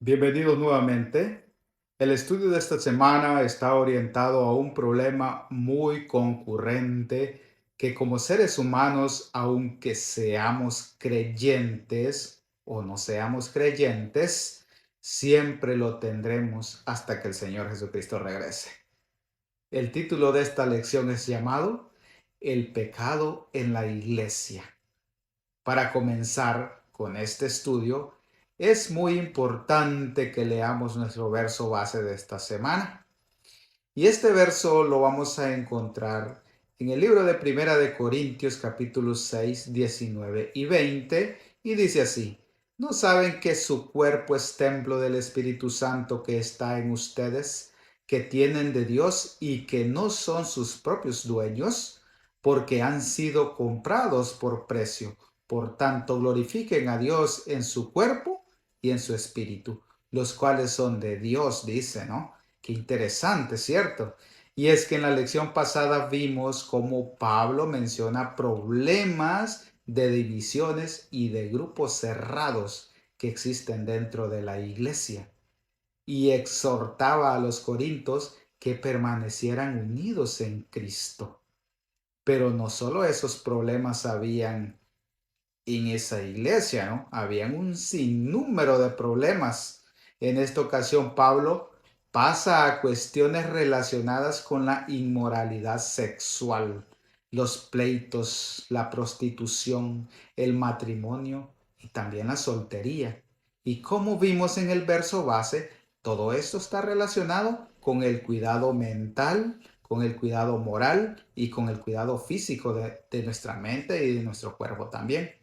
Bienvenidos nuevamente. El estudio de esta semana está orientado a un problema muy concurrente que como seres humanos, aunque seamos creyentes o no seamos creyentes, siempre lo tendremos hasta que el Señor Jesucristo regrese. El título de esta lección es llamado El pecado en la iglesia. Para comenzar con este estudio, es muy importante que leamos nuestro verso base de esta semana. Y este verso lo vamos a encontrar en el libro de Primera de Corintios capítulos 6, 19 y 20, y dice así: ¿No saben que su cuerpo es templo del Espíritu Santo que está en ustedes, que tienen de Dios y que no son sus propios dueños, porque han sido comprados por precio? Por tanto, glorifiquen a Dios en su cuerpo y en su espíritu, los cuales son de Dios, dice, ¿no? Qué interesante, ¿cierto? Y es que en la lección pasada vimos cómo Pablo menciona problemas de divisiones y de grupos cerrados que existen dentro de la iglesia, y exhortaba a los corintios que permanecieran unidos en Cristo. Pero no solo esos problemas habían en esa iglesia, ¿no? Habían un sinnúmero de problemas. En esta ocasión, Pablo pasa a cuestiones relacionadas con la inmoralidad sexual, los pleitos, la prostitución, el matrimonio y también la soltería. Y como vimos en el verso base, todo esto está relacionado con el cuidado mental, con el cuidado moral y con el cuidado físico de nuestra mente y de nuestro cuerpo también.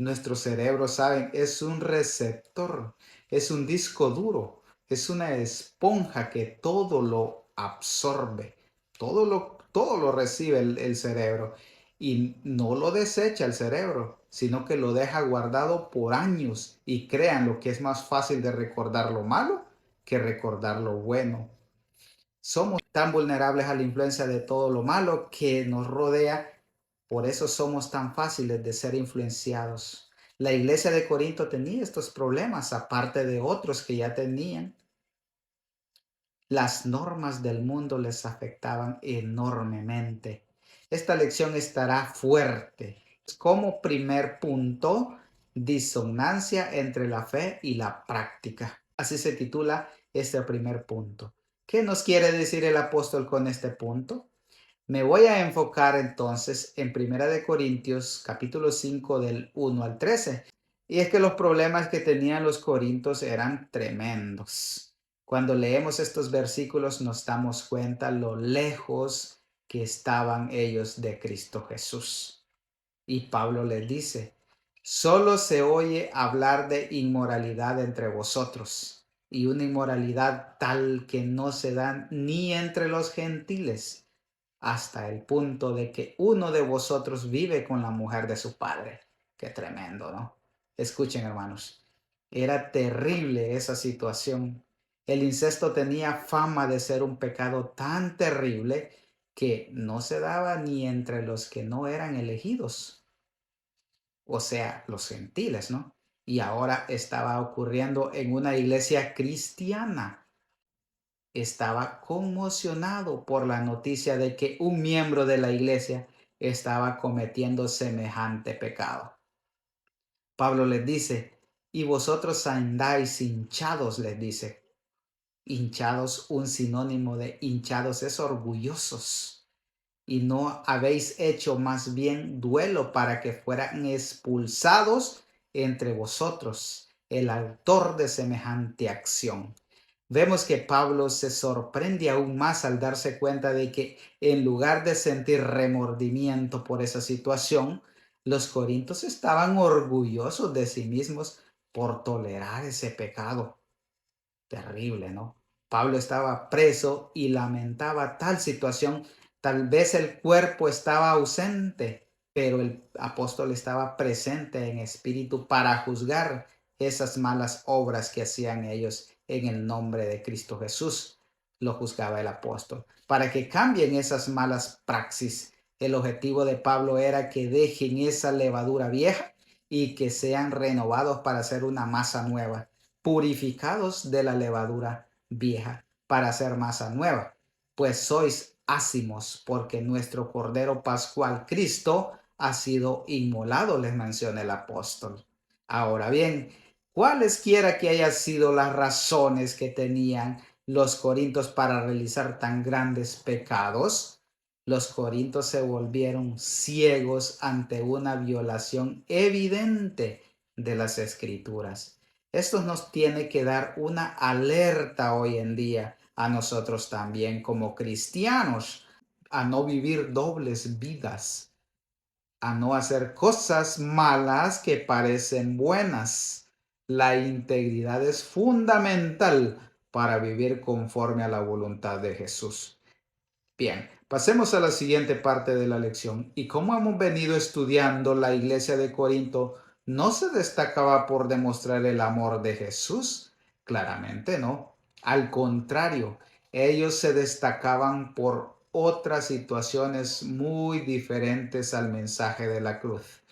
Nuestro cerebro, ¿saben? Es un receptor, es un disco duro, es una esponja que todo lo absorbe, todo lo recibe el cerebro, y no lo desecha el cerebro, sino que lo deja guardado por años, y crean lo que es más fácil de recordar lo malo que recordar lo bueno. Somos tan vulnerables a la influencia de todo lo malo que nos rodea, por eso somos tan fáciles de ser influenciados. La iglesia de Corinto tenía estos problemas, aparte de otros que ya tenían. Las normas del mundo les afectaban enormemente. Esta lección estará fuerte. Como primer punto, disonancia entre la fe y la práctica. Así se titula este primer punto. ¿Qué nos quiere decir el apóstol con este punto? Me voy a enfocar entonces en Primera de Corintios capítulo 5 del 1 al 13. Y es que los problemas que tenían los corintios eran tremendos. Cuando leemos estos versículos nos damos cuenta lo lejos que estaban ellos de Cristo Jesús. Y Pablo les dice: solo se oye hablar de inmoralidad entre vosotros, y una inmoralidad tal que no se da ni entre los gentiles, hasta el punto de que uno de vosotros vive con la mujer de su padre. Qué tremendo, ¿no? Escuchen, hermanos, era terrible esa situación. El incesto tenía fama de ser un pecado tan terrible que no se daba ni entre los que no eran elegidos, o sea, los gentiles, ¿no? Y ahora estaba ocurriendo en una iglesia cristiana. Estaba conmocionado por la noticia de que un miembro de la iglesia estaba cometiendo semejante pecado. Pablo les dice: y vosotros andáis hinchados, les dice. Hinchados, un sinónimo de hinchados es orgullosos. Y no habéis hecho más bien duelo para que fueran expulsados entre vosotros el autor de semejante acción. Vemos que Pablo se sorprende aún más al darse cuenta de que, en lugar de sentir remordimiento por esa situación, los corintios estaban orgullosos de sí mismos por tolerar ese pecado. Terrible, ¿no? Pablo estaba preso y lamentaba tal situación. Tal vez el cuerpo estaba ausente, pero el apóstol estaba presente en espíritu para juzgar esas malas obras que hacían ellos en el nombre de Cristo Jesús. Lo juzgaba el apóstol para que cambien esas malas praxis. El objetivo de Pablo era que dejen esa levadura vieja y que sean renovados para hacer una masa nueva, purificados de la levadura vieja para hacer masa nueva, pues sois ácimos porque nuestro Cordero Pascual Cristo ha sido inmolado, les menciona el apóstol. Ahora bien, cualesquiera que hayan sido las razones que tenían los corintios para realizar tan grandes pecados, los corintios se volvieron ciegos ante una violación evidente de las escrituras. Esto nos tiene que dar una alerta hoy en día a nosotros también como cristianos, a no vivir dobles vidas, a no hacer cosas malas que parecen buenas. La integridad es fundamental para vivir conforme a la voluntad de Jesús. Bien, pasemos a la siguiente parte de la lección. Y como hemos venido estudiando, la iglesia de Corinto no se destacaba por demostrar el amor de Jesús. Claramente no. Al contrario, ellos se destacaban por otras situaciones muy diferentes al mensaje de la cruz.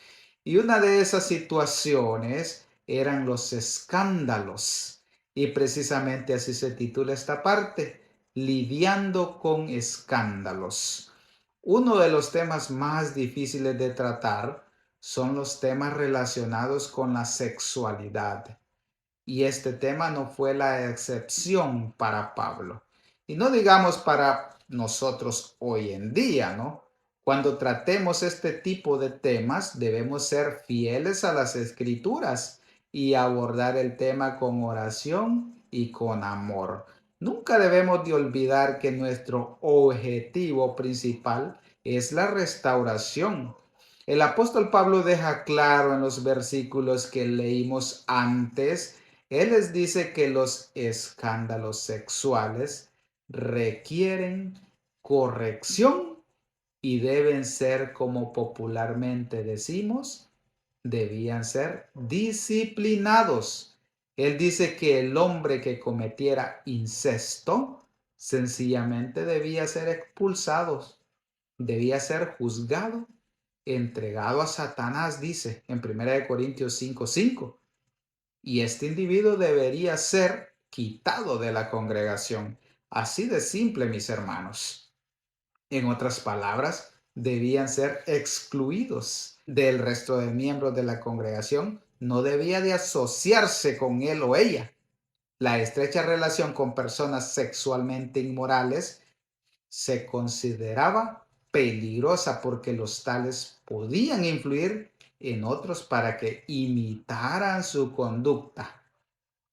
Y una de esas situaciones eran los escándalos. Y precisamente así se titula esta parte, lidiando con escándalos. Uno de los temas más difíciles de tratar son los temas relacionados con la sexualidad. Y este tema no fue la excepción para Pablo. Y no digamos para nosotros hoy en día, ¿no? Cuando tratemos este tipo de temas, debemos ser fieles a las escrituras y abordar el tema con oración y con amor. Nunca debemos de olvidar que nuestro objetivo principal es la restauración. El apóstol Pablo deja claro en los versículos que leímos antes. Él les dice que los escándalos sexuales requieren corrección y deben ser, como popularmente decimos, debían ser disciplinados. Él dice que el hombre que cometiera incesto sencillamente debía ser expulsado, debía ser juzgado, entregado a Satanás, dice en 1 Corintios 5:5. Y este individuo debería ser quitado de la congregación. Así de simple, mis hermanos. En otras palabras, debían ser excluidos del resto de miembros de la congregación. No debía de asociarse con él o ella. La estrecha relación con personas sexualmente inmorales se consideraba peligrosa porque los tales podían influir en otros para que imitaran su conducta.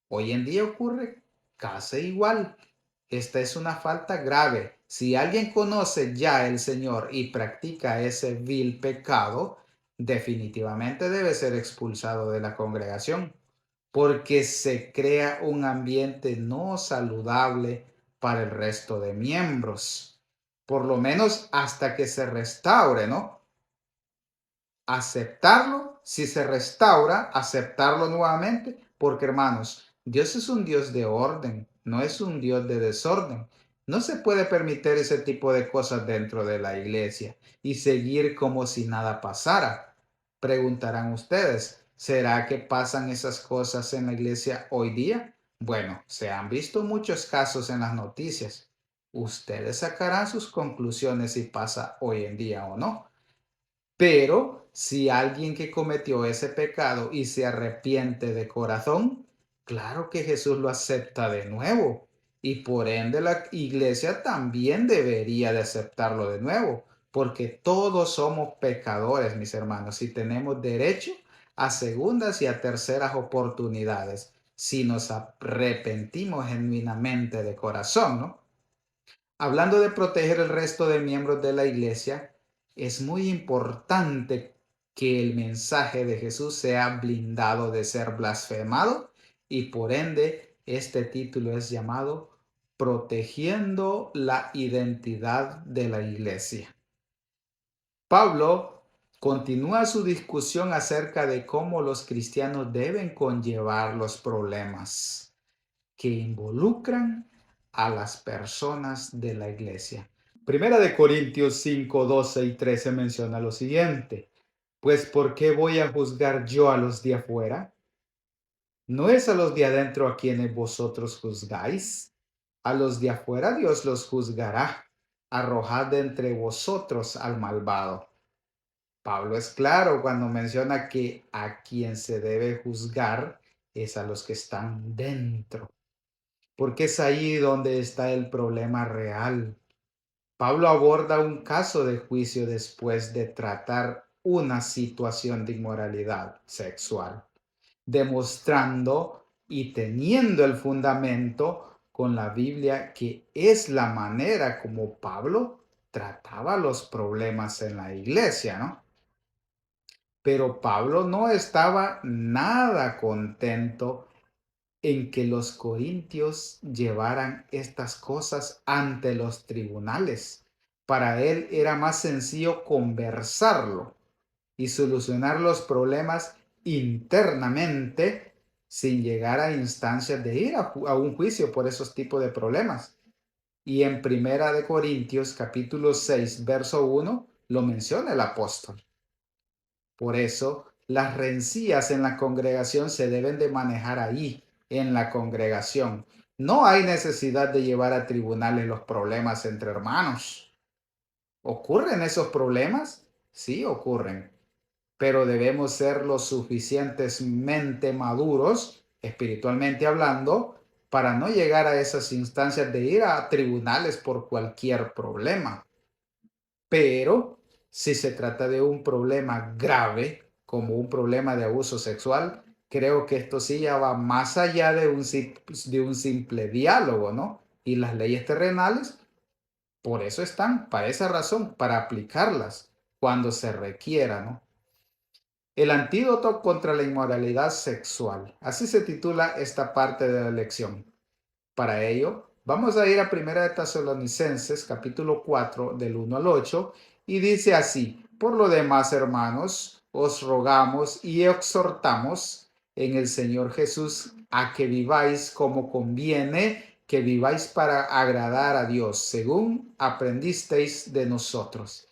Hoy en día ocurre casi igual. Esta es una falta grave. Si alguien conoce ya el Señor y practica ese vil pecado, definitivamente debe ser expulsado de la congregación, porque se crea un ambiente no saludable para el resto de miembros, por lo menos hasta que se restaure, ¿no? Aceptarlo, si se restaura, aceptarlo nuevamente, porque hermanos, Dios es un Dios de orden, no es un Dios de desorden. No se puede permitir ese tipo de cosas dentro de la iglesia y seguir como si nada pasara. Preguntarán ustedes, ¿será que pasan esas cosas en la iglesia hoy día? Bueno, se han visto muchos casos en las noticias. Ustedes sacarán sus conclusiones si pasa hoy en día o no. Pero si alguien que cometió ese pecado y se arrepiente de corazón, claro que Jesús lo acepta de nuevo. Y por ende la iglesia también debería de aceptarlo de nuevo, porque todos somos pecadores, mis hermanos, y tenemos derecho a segundas y a terceras oportunidades si nos arrepentimos genuinamente de corazón, ¿no? Hablando de proteger el resto de miembros de la iglesia, es muy importante que el mensaje de Jesús sea blindado de ser blasfemado y por ende este título es llamado Protegiendo la identidad de la iglesia. Pablo continúa su discusión acerca de cómo los cristianos deben conllevar los problemas que involucran a las personas de la iglesia. Primera de Corintios 5, 12 y 13 menciona lo siguiente: pues ¿por qué voy a juzgar yo a los de afuera? ¿No es a los de adentro a quienes vosotros juzgáis? A los de afuera Dios los juzgará. Arrojad de entre vosotros al malvado. Pablo es claro cuando menciona que a quien se debe juzgar es a los que están dentro, porque es ahí donde está el problema real. Pablo aborda un caso de juicio después de tratar una situación de inmoralidad sexual, demostrando y teniendo el fundamento con la Biblia que es la manera como Pablo trataba los problemas en la iglesia, ¿no? Pero Pablo no estaba nada contento en que los corintios llevaran estas cosas ante los tribunales. Para él era más sencillo conversarlo y solucionar los problemas internamente sin llegar a instancias de ir a un juicio por esos tipos de problemas. Y en Primera de Corintios capítulo 6 verso 1 lo menciona el apóstol. Por eso, las rencillas en la congregación se deben de manejar ahí, en la congregación. No hay necesidad de llevar a tribunales los problemas entre hermanos. ¿Ocurren esos problemas? Sí, ocurren, pero debemos ser lo suficientemente maduros, espiritualmente hablando, para no llegar a esas instancias de ir a tribunales por cualquier problema. Pero si se trata de un problema grave, como un problema de abuso sexual, creo que esto sí ya va más allá de un simple diálogo, ¿no? Y las leyes terrenales, por eso están, para esa razón, para aplicarlas cuando se requiera, ¿no? El antídoto contra la inmoralidad sexual. Así se titula esta parte de la lección. Para ello, vamos a ir a Primera de Tesalonicenses, capítulo 4, del 1 al 8, y dice así: por lo demás, hermanos, os rogamos y exhortamos en el Señor Jesús a que viváis como conviene, que viváis para agradar a Dios, según aprendisteis de nosotros,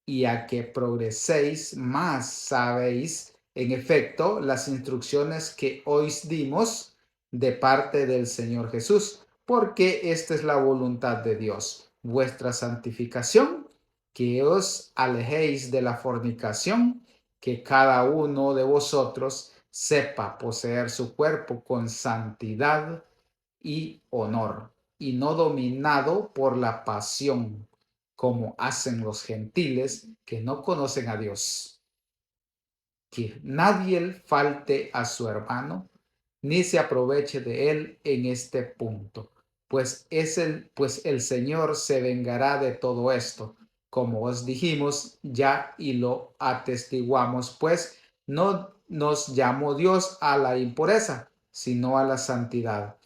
y a que progreséis más. Sabéis, en efecto, las instrucciones que hoy dimos de parte del Señor Jesús, porque esta es la voluntad de Dios, vuestra santificación, que os alejéis de la fornicación, que cada uno de vosotros sepa poseer su cuerpo con santidad y honor, y no dominado por la pasión, como hacen los gentiles que no conocen a Dios. Que nadie falte a su hermano, ni se aproveche de él en este punto, pues el Señor se vengará de todo esto, como os dijimos ya y lo atestiguamos, pues no nos llamó Dios a la impureza, sino a la santidad.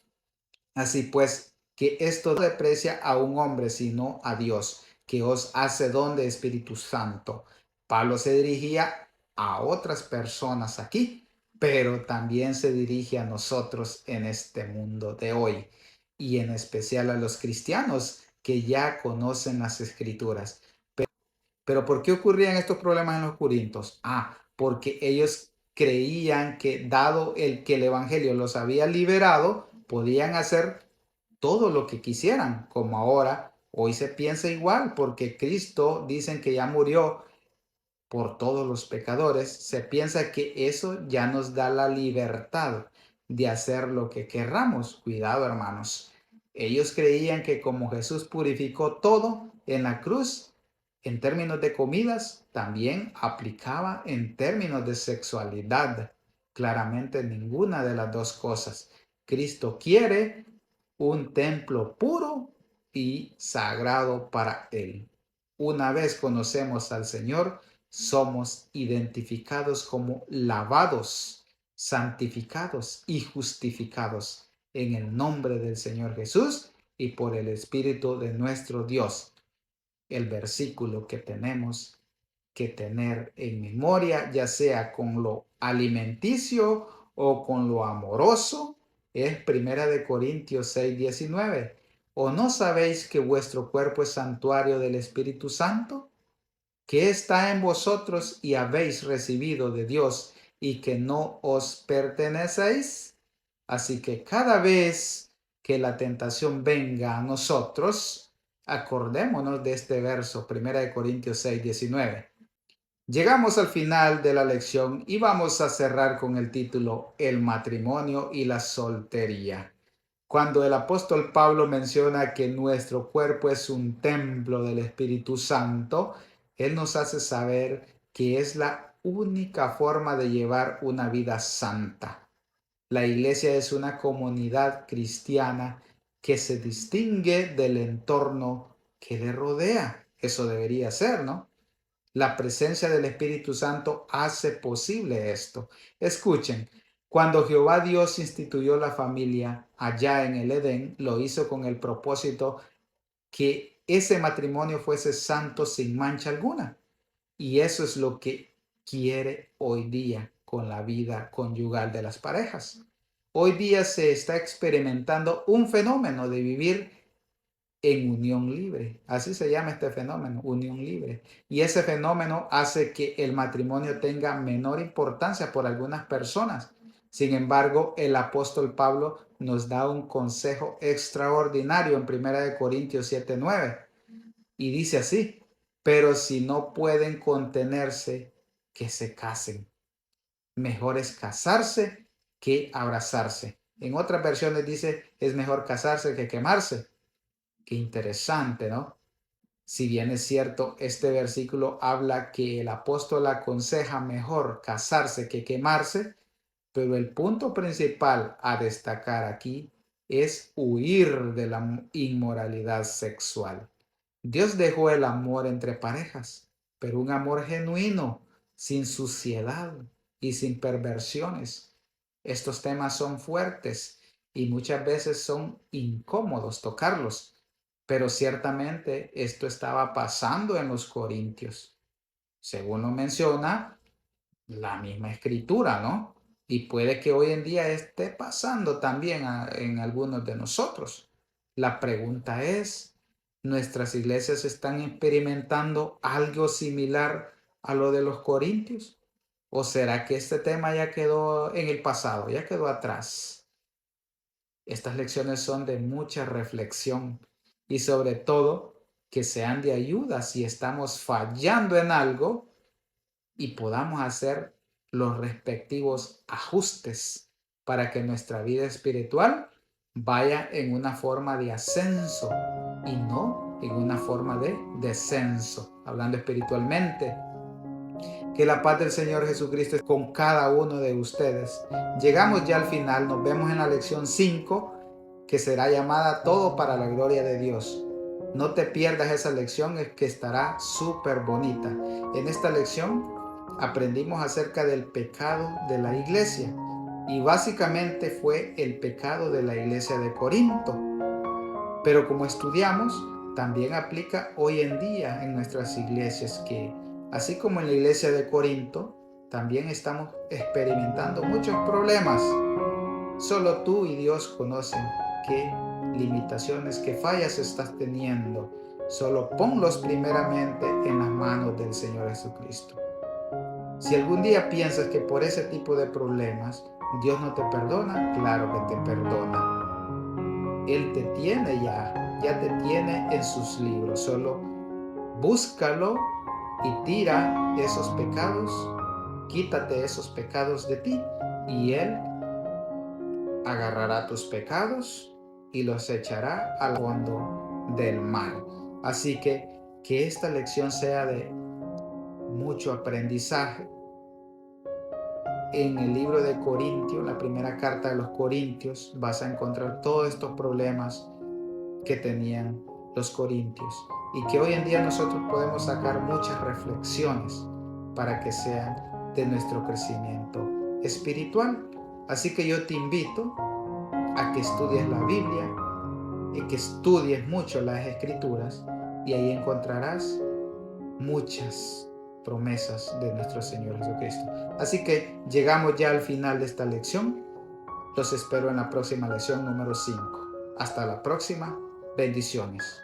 Así pues, que esto no deprecia a un hombre, sino a Dios, que os hace don de Espíritu Santo. Pablo se dirigía a otras personas aquí, pero también se dirige a nosotros en este mundo de hoy, y en especial a los cristianos que ya conocen las Escrituras. Pero ¿por qué ocurrían estos problemas en los Corintios? Porque ellos creían que dado el que el Evangelio los había liberado, podían hacer todo lo que quisieran, como ahora, hoy se piensa igual, porque Cristo dicen que ya murió por todos los pecadores, se piensa que eso ya nos da la libertad de hacer lo que querramos. Cuidado, hermanos. Ellos creían que como Jesús purificó todo en la cruz, en términos de comidas, también aplicaba en términos de sexualidad. Claramente ninguna de las dos cosas. Cristo quiere un templo puro y sagrado para Él. Una vez conocemos al Señor, somos identificados como lavados, santificados y justificados en el nombre del Señor Jesús y por el Espíritu de nuestro Dios. El versículo que tenemos que tener en memoria, ya sea con lo alimenticio o con lo amoroso, es Primera de Corintios 6:19. ¿O no sabéis que vuestro cuerpo es santuario del Espíritu Santo, que está en vosotros y habéis recibido de Dios, y que no os pertenecéis. Así que cada vez que la tentación venga a nosotros, acordémonos de este verso, 1 Corintios 6:19. Llegamos al final de la lección y vamos a cerrar con el título El matrimonio y la soltería. Cuando el apóstol Pablo menciona que nuestro cuerpo es un templo del Espíritu Santo, él nos hace saber que es la única forma de llevar una vida santa. La iglesia es una comunidad cristiana que se distingue del entorno que le rodea. Eso debería ser, ¿no? La presencia del Espíritu Santo hace posible esto. Escuchen, cuando Jehová Dios instituyó la familia allá en el Edén, lo hizo con el propósito que ese matrimonio fuese santo sin mancha alguna. Y eso es lo que quiere hoy día con la vida conyugal de las parejas. Hoy día se está experimentando un fenómeno de vivir en unión libre. Así se llama este fenómeno, unión libre. Y ese fenómeno hace que el matrimonio tenga menor importancia por algunas personas. Sin embargo, el apóstol Pablo nos da un consejo extraordinario en 1 Corintios 7:9 y dice así: pero si no pueden contenerse, que se casen. Mejor es casarse que abrazarse. En otras versiones dice, es mejor casarse que quemarse. Qué interesante, ¿no? Si bien es cierto, este versículo habla que el apóstol aconseja mejor casarse que quemarse, pero el punto principal a destacar aquí es huir de la inmoralidad sexual. Dios dejó el amor entre parejas, pero un amor genuino, sin suciedad y sin perversiones. Estos temas son fuertes y muchas veces son incómodos tocarlos, pero ciertamente esto estaba pasando en los corintios, según lo menciona la misma escritura, ¿no? Y puede que hoy en día esté pasando también en algunos de nosotros. La pregunta es, ¿nuestras iglesias están experimentando algo similar a lo de los corintios? ¿O será que este tema ya quedó en el pasado, ya quedó atrás? Estas lecciones son de mucha reflexión y sobre todo que sean de ayuda si estamos fallando en algo y podamos hacer los respectivos ajustes para que nuestra vida espiritual vaya en una forma de ascenso y no en una forma de descenso, hablando espiritualmente. Que la paz del Señor Jesucristo esté con cada uno de ustedes. Llegamos ya al final, nos vemos en la lección 5, que será llamada Todo para la gloria de Dios. No te pierdas esa lección, es que estará súper bonita. En esta lección aprendimos acerca del pecado de la iglesia y básicamente fue el pecado de la iglesia de Corinto. Pero como estudiamos, también aplica hoy en día en nuestras iglesias que, así como en la iglesia de Corinto, también estamos experimentando muchos problemas. Solo tú y Dios conocen qué limitaciones, qué fallas estás teniendo. Solo ponlos primeramente en las manos del Señor Jesucristo. Si algún día piensas que por ese tipo de problemas Dios no te perdona, claro que te perdona. Él te tiene ya te tiene en sus libros. Solo búscalo y tira esos pecados, quítate esos pecados de ti y Él agarrará tus pecados y los echará al fondo del mar. Así que esta lección sea de mucho aprendizaje. En el libro de Corintios, la primera carta de los Corintios, vas a encontrar todos estos problemas que tenían los corintios y que hoy en día nosotros podemos sacar muchas reflexiones para que sean de nuestro crecimiento espiritual. Así que yo te invito a que estudies la Biblia y que estudies mucho las Escrituras y ahí encontrarás muchas promesas de nuestro Señor Jesucristo. Así que llegamos ya al final de esta lección. Los espero en la próxima lección número 5. Hasta la próxima. Bendiciones.